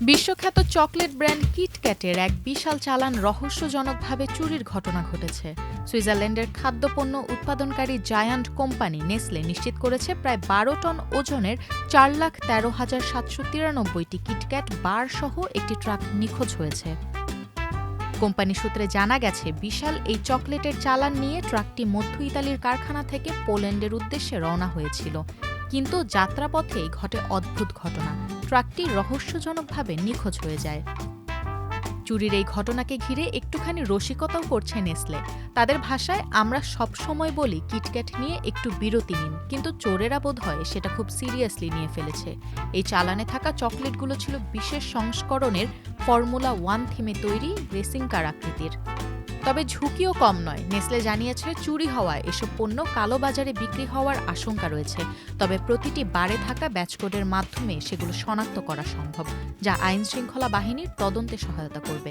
বিশ্বখ্যাত chocolate brand কিটক্যাটের এক বিশাল চালান রহস্যজনকভাবে চুরির ঘটনা ঘটেছে। সুইজারল্যান্ডের খাদ্যপণ্য উৎপাদনকারী জায়ান্ট কোম্পানি নেসলে নিশ্চিত করেছে প্রায় ১২ টন ওজনের ৪,১৩,৭৯৩টি কিটক্যাট বার সহ একটি ট্রাক নিখোঁজ হয়েছে। কোম্পানি সূত্রে জানা গেছে, বিশাল এই চকলেটের চালান নিয়ে ট্রাকটি মধ্য ইতালির কারখানা থেকে পোল্যান্ডের উদ্দেশ্যে রওনা হয়েছিল। কিন্তু যাত্রাপথেই ঘটে অদ্ভুত ঘটনা। ট্রাকটি রহস্যজনকভাবে নিখোঁজ হয়ে যায়। চুরির এই ঘটনাকে ঘিরে একটুখানি রসিকতাও করছে নেসলে। তাদের ভাষায়, আমরা সবসময় বলি কিটক্যাট নিয়ে একটু বিরতি নিন, কিন্তু চোরেরা বোধহয় সেটা খুব সিরিয়াসলি নিয়ে ফেলেছে। এই চালানে থাকা চকলেটগুলো ছিল বিশেষ সংস্করণের ফর্মুলা 1 থিমে তৈরি রেসিং কার আকৃতির। তবে ঝুঁকিও কম নয়। নেসলে জানিয়েছে, চুরি হওয়ায় এসব পণ্য কালোবাজারে বিক্রি হওয়ার আশঙ্কা রয়েছে। তবে প্রতিটি বারে থাকা ব্যাচকোডের মাধ্যমে সেগুলো শনাক্ত করা সম্ভব, যা আইনশৃঙ্খলা বাহিনীর তদন্তে সহায়তা করবে।